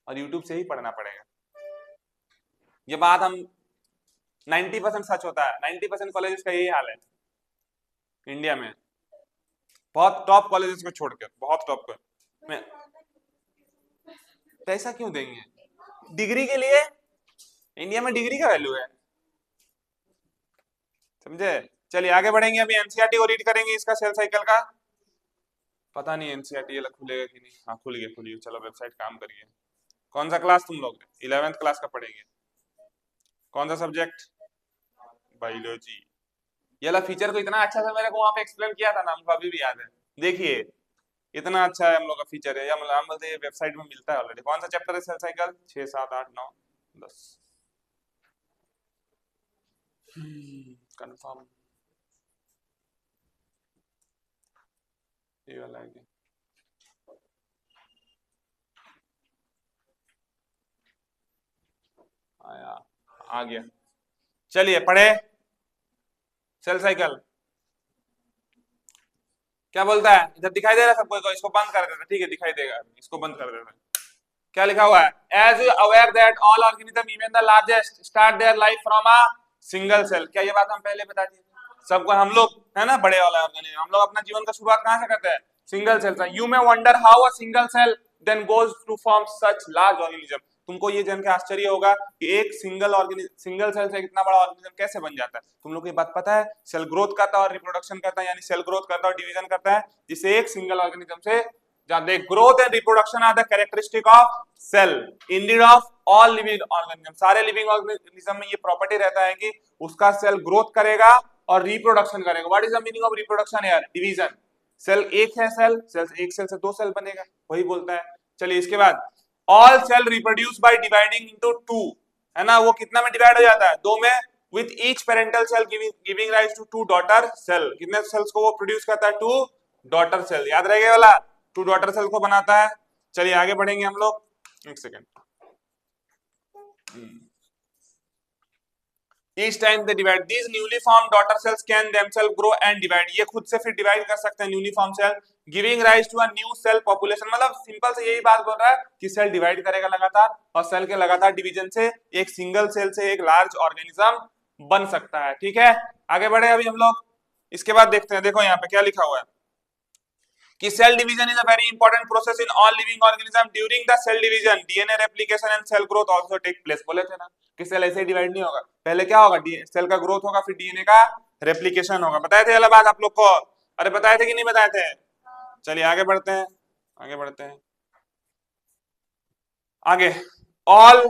और यूट्यूब से ही पढ़ना पड़ेगा। ये बात हम 90% सच होता है, 90% कॉलेजेस का यही हाल है इंडिया में, बहुत टॉप कॉलेजेस को छोड़कर, बहुत टॉप को में पैसा क्यों देंगे डिग्री के लिए? इंडिया में डिग्री का वैल्यू है, समझे? चलिए आगे बढ़ेंगे, अभी एनसीईआरटी को रीड करेंगे, इसका सेल साइकिल का। पता नहीं एनसीईआरटी ये खुलेगा कि नहीं, हाँ खुल गया, खुलिए, चलो वेबसाइट काम करिए। कौन सा क्लास तुम लोग? 11th क्लास का पढ़ेंगे। कौन सा सब्जेक्ट? बायोलॉजी। ये वाला फीचर को इतना अच्छा से मेरे को वहां पे एक्सप्लेन किया था ना, हमको अभी भी याद है। देखिए इतना अच्छा है हम लोग का फीचर है, या मतलब हम बोलते हैं वेबसाइट में मिलता है ऑलरेडी। कौन सा चैप्टर है सेल साइकिल? 6, 7, 8, 9, 10 कंफर्म। ये वाला है आया, आ गया। चलिए पढ़े सेल साइकिल। क्या बोलता है? इधर दिखाई दे रहा है सबको? इसको बंद कर देता, ठीक है दिखाई देगा, इसको बंद कर देता। क्या लिखा हुआ है? As you aware that all organism even the largest start their life from a single cell. क्या ये बात हम पहले बता दी? सबको हम लोग है ना, बड़े वाला ऑर्गेनिज्म, हम लोग अपना जीवन का शुरुआत कहां से करते हैं? सिंगल सेल से। You may wonder how a single cell then goes to form such large organism. तुमको ये जान के आश्चर्य होगा कि एक सिंगल सेल से इतना बड़ा ऑर्गेनिज्म कैसे बन जाता है। तुम लोग को ये बात पता है? सेल ग्रोथ करता है और रिप्रोडक्शन करता है, यानी सेल ग्रोथ करता है और डिवीजन करता है, जिससे एक सिंगल ऑर्गेनिज्म से growth and reproduction are the characteristic of cell indeed of all living organism। सारे लिविंग ऑर्गेनिज्म में ये प्रॉपर्टी रहता है कि उसका सेल ग्रोथ करेगा और रिप्रोडक्शन करेगा। What is the meaning of reproduction यार? डिवीजन। सेल एक है, एक सेल से 2 सेल बनेगा, वही बोलता है। चलिए इसके बाद all cell reproduce by dividing into 2, है ना, वो कितना में डिवाइड हो जाता है? 2 में, with each parental cell giving rise to 2 daughter cell. कितने सेल्स को वो प्रोड्यूस करता है? 2 डॉटर सेल। याद रहेगा वाला, 2 डॉटर सेल को बनाता है। चलिए आगे बढ़ेंगे हम लोग, एक second. Each time they divide, these newly formed daughter cells can themselves grow and divide। ये खुद से फिर डिवाइड कर सकते हैं newly form cell, giving rise to a new cell population. मतलब सिंपल से यही बात बोल रहा है कि सेल डिवाइड करेगा लगातार, और सेल के लगातार डिवीजन से एक सिंगल सेल से एक लार्ज ऑर्गेनिज्म बन सकता है। ठीक है, आगे बढ़े अभी हम लोग। इसके बाद देखते हैं, देखो यहाँ पे क्या लिखा हुआ है कि cell division is a very important process in all living organism. During the cell division DNA replication and cell growth also take place. बोले थे ना कि सेल ऐसे ही डिवाइड नहीं होगा, पहले क्या होगा? सेल का ग्रोथ होगा, फिर डीएनए का रेप्लिकेशन होगा। बताए थे अलग बात आप लोग को? अरे बताए थे कि नहीं बताए थे? चलिए आगे बढ़ते हैं, आगे बढ़ते हैं आगे। All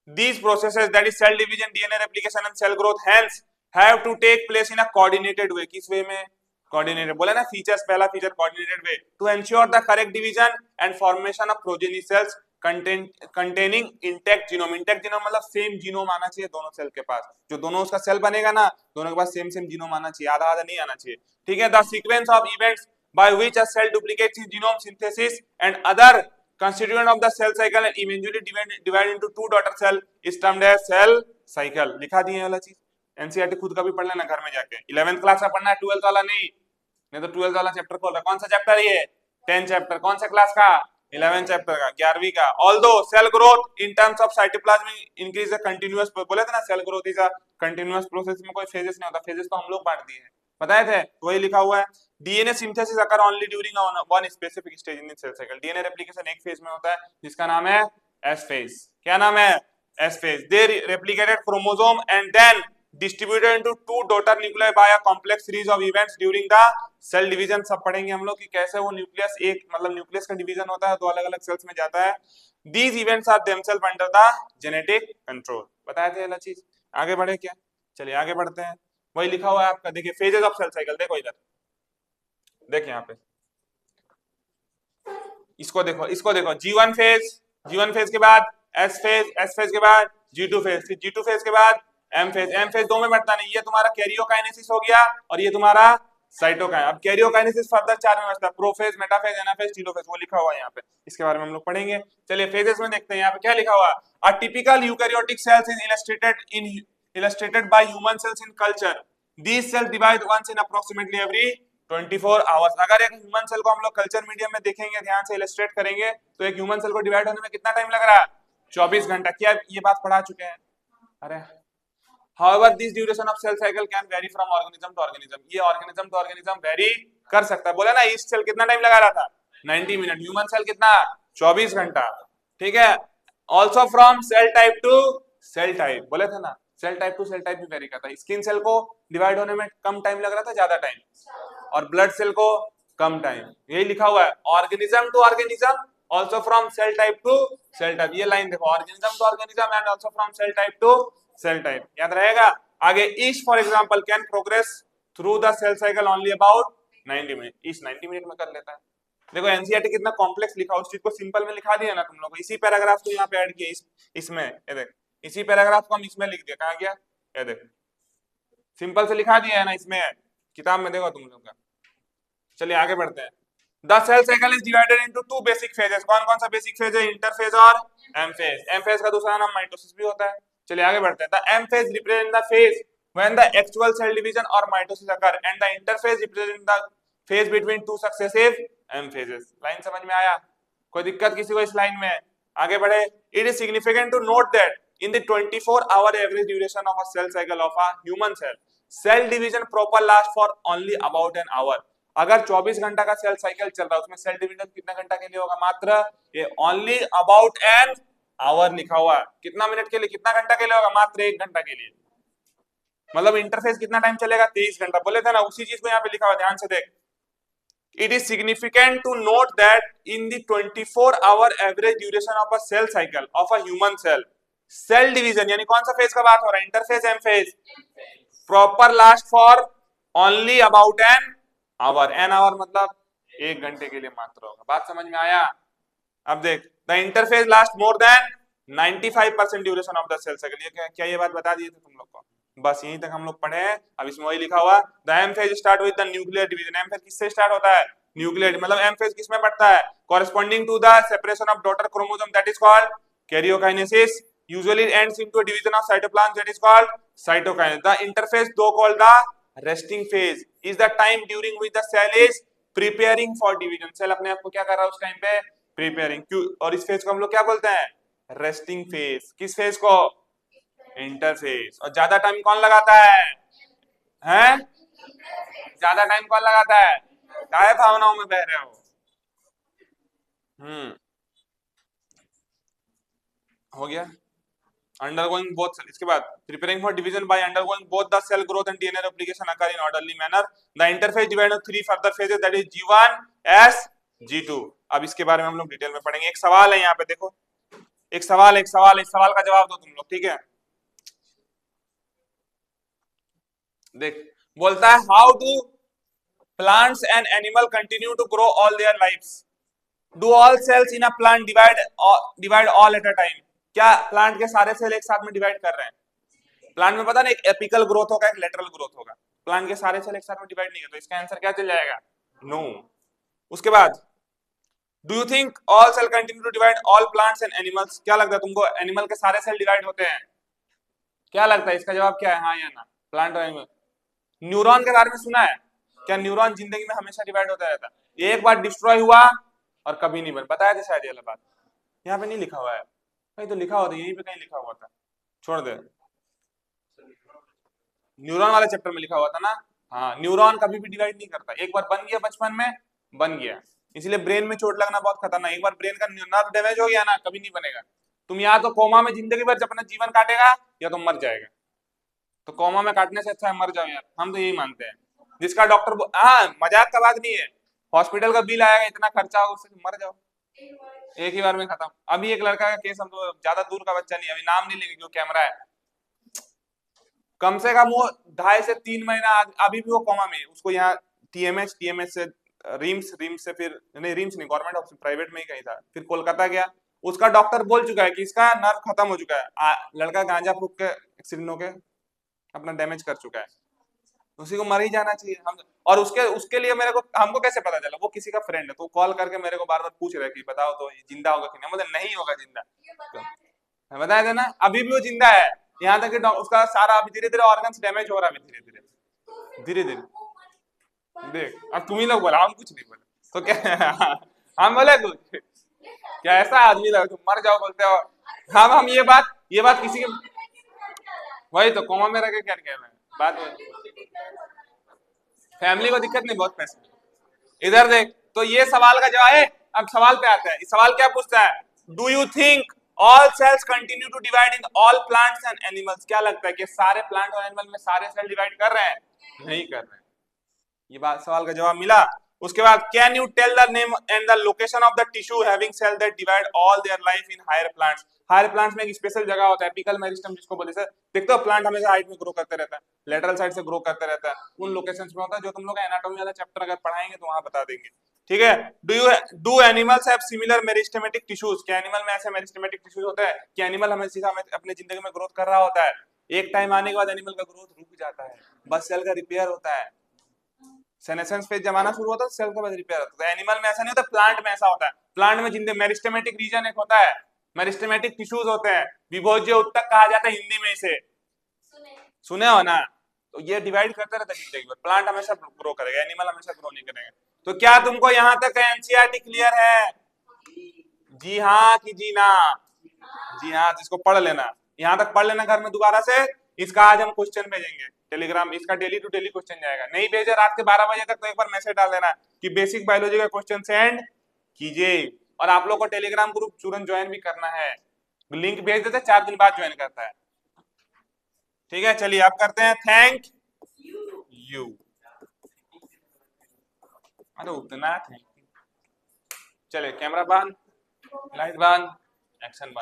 these processes, that is cell division, DNA replication and cell growth, hence have to take place in a coordinated way। किस वे में? coordinated। बोले ना फीचर्स, पहला feature coordinated way to ensure the correct division and formation of progeny cells containing intact genome। intact genome मतलब same genome आना चाहिए दोनों cell के पास, जो दोनों उसका सेल बनेगा ना, दोनों के पास सेम सेम जीनोम आना चाहिए, आधा आधा नहीं आना चाहिए। ठीक है, the sequence of events by which a cell duplicates its genome synthesis and other constituent of the cell cycle and eventually divide into 2 daughter cell is termed as cell cycle। लिखा दिए वाला चीज, एनसीईआरटी खुद का भी पढ़ लेना घर में जाके। 11th क्लास का पढ़ना है, 12th वाला नहीं, नहीं तो 12th वाला चैप्टर खोल रहा। कौन सा चैप्टर है ये? 10th chapter. कौन सा क्लास का? 11th चैप्टर का, 11वीं का। Although cell growth in terms of cytoplasm increase a continuous, बोले थे ना cell growth is a continuous process, में कोई फेजेस नहीं होता। फेजेस तो हम लोग बांट दिए हैं, बताए थे, वही लिखा हुआ है। DNA synthesis occur only during one specific stage in the cell cycle. DNA replication एक फेज में होता है जिसका नाम है एस फेज। क्या नाम है? S phase. They replicated chromosome and then distributed into two daughter nuclei by a complex series of events during the cell division. सब पढ़ेंगे हम लोग कि कैसे वो न्यूक्लियस एक मतलब न्यूक्लियस का डिवीजन होता है, दो अलग अलग सेल्स में जाता है। These events are themselves under the genetic control. बताए थे ये चीज। आगे बढ़े क्या? चलिए आगे बढ़ते हैं। वही लिखा हुआ है आपका, देखिए फेजेस ऑफ सेल साइकिल। देखो इधर, देखिए यहाँ पे, इसको देखो, इसको देखो। G1 फेज, G1 फेज के बाद S फेज, S फेज के बाद G2 फेज, फिर G2 फेज के बाद M फेज। M फेज दो में बढ़ता नहीं, ये तुम्हारा कैरियोकाइनेसिस हो गया और ये तुम्हारा साइटोकाइन। अब कैरियोकाइनेसिस फर्दर चार में बढ़ता है, प्रोफेज, मेटाफेज, एनाफेज, टीलोफेज। वो लिखा हुआ है यहाँ पे, इसके बारे में हम लोग पढ़ेंगे। चलिए फेजेस में देखते हैं यहाँ पे क्या लिखा हुआ है। A typical eukaryotic cells is illustrated by human cells in culture. These cells divide once in approximately every 24 hours. अगर एक ह्यूमन सेल को हम लोग कल्चर मीडियम में देखेंगे, ध्यान से इलस्ट्रेट करेंगे, तो एक ह्यूमन सेल को डिवाइड होने में कितना टाइम लग रहा है? 24 घंटा। क्या ये बात पढ़ा चुके हैं? अरे however this duration of cell cycle can vary from organism to organism। ये ऑर्गेनिज्म टू ऑर्गेनिज्म वेरी कर सकता है। बोला ना, ईस्ट सेल कितना टाइम लगा रहा था? 90 मिनट। ह्यूमन सेल कितना? 24 घंटा। ठीक है। Also from cell type to cell type, बोले थे ना, cell type to cell type भी वेरी करता है। स्किन सेल को डिवाइड होने में कम टाइम लग रहा था, ज्यादा टाइम, और ब्लड सेल को कम टाइम। यही लिखा हुआ है, organism to organism, also from cell type to cell type. ये लाइन देखो, organism to organism and also from cell type to cell type, याद रहेगा। आगे each for example can progress through the cell cycle only about 90 minute. Each 90 minute में कर लेता है। देखो एनसीईआरटी कितना कॉम्प्लेक्स लिखा, उस चीज को सिंपल में लिखा दिया ना तुम लोग। इसी पैराग्राफ को यहाँ पे ऐड किया इसमें, ये देख, इसी पैराग्राफ को हम इसमें लिख दिया। कहाँ गया? ये देख, सिंपल से लिखा दिया है ना इसमें, किताब में देखो तुम लोग का। चलिए आगे बढ़ते हैं। The cell cycle is divided into two basic phases. कौन कौन सा बेसिक फेज है? इंटरफेज और एम फेज। एम फेज का दूसरा नाम माइटोसिस भी होता है। चलिए आगे बढ़ते हैं। The M phase represent the phase when the actual cell division और mitosis occur and the interphase represent the phase between two successive M phases. Line समझ में आया? कोई दिक्कत किसी को इस लाइन में? आगे बढ़े। It is significant to note that in the 24-hour average duration of a cell cycle of a human cell division proper last for only about an hour। अगर 24 घंटा का सेल साइकिल चल रहा है, उसमें सेल डिवीजन कितना घंटा के लिए होगा? मात्र ये ओनली अबाउट एन आवर लिखा हुआ है। कितना मिनट के लिए, कितना घंटा के लिए होगा? मात्र 1 घंटा के लिए। मतलब इंटरफेस कितना टाइम चलेगा? 23 घंटा। बोले थे ना, उसी चीज को यहाँ पे लिखा हुआ, ध्यान से देख। It is significant to note that in the 24-hour average duration of a cell cycle of a human cell, cell division यानी कौन सा फेज का बात हो रहा है? Interphase, M phase, proper last for only about an hour. An hour मतलब 1 घंटे के लिए मात्र होगा। बात समझ में आया? अब देख, the interphase last more than 95% duration of the cell cycle. ये क्या ये बात बता दिए थे तुम लोग को? बस यहीं तक हम लोग पढ़े हैं। अब इसमें वही लिखा हुआ, the M phase start with the nuclear division. M phase किससे स्टार्ट होता है? न्यूक्लियर। मतलब एम फेज किसमें पड़ता है? Corresponding to the separation of daughter chromosome, that is called karyokinesis. Usually ends into a division of cytoplasm, that is called cytokinesis. The interphase, though called the resting phase, is the time during which the cell is preparing for division। Cell अपने आप को क्या कर रहा है उस time पे? Preparing. क्यों? और इस फेज को हम लोग क्या बोलते हैं? Resting phase. किस फेज को? इंटरफेज। और ज्यादा टाइम कौन लगाता है? हैं? ज्यादा टाइम कौन लगाता है? काहे भावनाओं में बह रहे हो? हो गया। Undergoing both, इसके बाद preparing for division by undergoing both the cell growth and DNA replication occur in orderly manner। The interphase divided into 3 further phases, that is G1, S, G2। अब इसके बारे में हम लोग डिटेल में पढ़ेंगे। एक सवाल है यहाँ पे, देखो एक सवाल इस सवाल का जवाब दो तुम लोग, ठीक है? देख, बोलता है how do plants and animal continue to grow all their lives? Do all cells in a plant divide all at a time? क्या प्लांट के सारे सेल एक साथ में डिवाइड कर रहे हैं? प्लांट में पता नहीं, एक एपिकल ग्रोथ होगा, एक लेटरल ग्रोथ होगा। प्लांट के सारे सेल एक साथ में डिवाइड नहीं करते, तो इसका आंसर क्या चल जाएगा? नो। उसके बाद do you think all cell continue to divide all plants and animals? क्या लगता है तुमको, एनिमल के सारे सेल डिवाइड होते हैं? क्या लगता है इसका जवाब क्या है? हाँ या ना? प्लांट और एनिमल। न्यूरॉन के बारे में सुना है क्या? न्यूरॉन जिंदगी में हमेशा डिवाइड होता रहता है, एक बार डिस्ट्रॉय हुआ और कभी नहीं बन। बताया था शायद ये बात, यहाँ पे नहीं लिखा हुआ है, कहीं तो लिखा हुआ था, यहीं पे कहीं लिखा हुआ था, छोड़ दे। न्यूरॉन वाले चैप्टर में लिखा हुआ था ना, हाँ, न्यूरॉन कभी भी डिवाइड नहीं करता, एक बार बन गया बचपन में, बन गया। इसलिए ब्रेन में चोट लगना बहुत खतरनाक, एक बार ब्रेन का नर्व डैमेज हो गया ना, कभी नहीं बनेगा। तुम या तो कोमा में जिंदगी भर अपना जीवन काटेगा, या तो मर जाएगा। तो कोमा में काटने से अच्छा है मर जाओ यार, हम तो यही मानते हैं। जिसका डॉक्टर, हाँ मजाक का बात नहीं है, हॉस्पिटल का बिल आएगा, इतना खर्चा होगा, उससे मर जाओ, एक ही बार में खत्म। अभी एक लड़का का केस, हम तो ज्यादा दूर का बच्चा नहीं, अभी नाम नहीं लेंगे क्यों कैमरा है, कम से कम वो 2.5 से 3 महीना अभी भी वो कोमा में, उसको यहाँ टीएमएच से रिम्स से, फिर नहीं रिम्स नहीं, गवर्नमेंट हॉस्पिटल प्राइवेट में ही कहीं था, फिर कोलकाता गया। उसका डॉक्टर बोल चुका है कि इसका नर्व खत्म हो चुका है, लड़का गांजा फूक के एक्सीडेंट होके अपना डैमेज कर चुका है, उसी को मर ही जाना चाहिए हम। और उसके उसके लिए मेरे को, हमको कैसे पता चला, वो किसी का फ्रेंड है, तो कॉल करके मेरे को बार बार पूछ रहा है कि बताओ तो ये जिंदा होगा कि नहीं, मतलब नहीं होगा जिंदा, तो बताया था ना, अभी भी वो जिंदा है। यहाँ तक कि उसका सारा अभी धीरे धीरे ऑर्गन्स डैमेज हो रहा है, धीरे धीरे धीरे धीरे। देख अब तुम ही लोग बोला, हम कुछ नहीं बोले तो क्या हम बोले कुछ, क्या ऐसा आदमी लगा तुम मर जाओ बोलते हो। हम ये बात किसी के, वही तो कोमा में रह के क्या कह रहे हैं बात, फैमिली को दिक्कत नहीं, बहुत पैसे। इधर देख, तो ये सवाल का जवाब है। अब सवाल पे आता है, सवाल क्या पूछता है, do you think all cells continue to divide in all plants and animals, क्या लगता है कि सारे प्लांट और एनिमल में सारे सेल डिवाइड कर रहे हैं, नहीं कर रहे हैं। ये बात सवाल का जवाब मिला। उसके बाद can you tell the name and the location of the tissue having cell that divide all their life in higher plants, higher plants में एक स्पेशल जगह होता है, एपिकल मेरिस्टम जिसको बोलते हैं, देखते हो प्लांट हमेशा हाइट में ग्रो करते रहता है, लेटरल साइड से ग्रो करते रहता है, उन लोकेशंस में होता है, जो तुम लोग एनाटॉमी वाला चैप्टर अगर पढ़ाएंगे तो वहां बता देंगे, ठीक है। Do animals have similar meristematic tissues, क्या एनिमल में ऐसे मेरिस्टेमेटिक टिश्यूज होते हैं कि एनिमल हमेशा अपने जिंदगी में ग्रोथ कर रहा होता है, एक टाइम आने के बाद एनिमल का ग्रोथ रुक जाता है, बस सेल का रिपेयर होता है, सेनेसेंस फेज जमाना शुरू होता है, सेल का रिपेयर होता है। एनिमल में ऐसा नहीं होता, प्लांट में ऐसा होता है, प्लांट में जिंदगी मेरिस्टेमेटिक रीजन एक होता है, मेरिस्टेमेटिक टिश्यूज होते हैं, विभोज्य उत्तक कहा जाता है हिंदी में इसे, सुने हो ना। तो ये डिवाइड करते रहता है जिंदगी भर, प्लांट हमेशा ग्रो करेगा, एनिमल हमेशा ग्रो नहीं करेगा। तो क्या तुमको यहाँ तक एनसीईआरटी क्लियर है, जी हाँ कि जी ना, जी हाँ, जिसको पढ़ लेना, यहाँ तक पढ़ लेना घर में दोबारा से। इसका आज हम क्वेश्चन भेजेंगे टेलीग्राम, इसका डेली टू डेली क्वेश्चन जाएगा, नहीं भेजे रात के 12 बजे तक तो एक बार मैसेज डाल देना कि बेसिक बायोलॉजी का क्वेश्चन सेंड कीजिए। और आप लोग को टेलीग्राम ग्रुप तुरंत ज्वाइन भी करना है, लिंक भेज देते 4 दिन बाद ज्वाइन करता है, ठीक है। चलिए अब करते हैं थैंक यू, अरे उतना थैंक यू। चलिए कैमरा बंद, लाइट बंद, एक्शन बंद।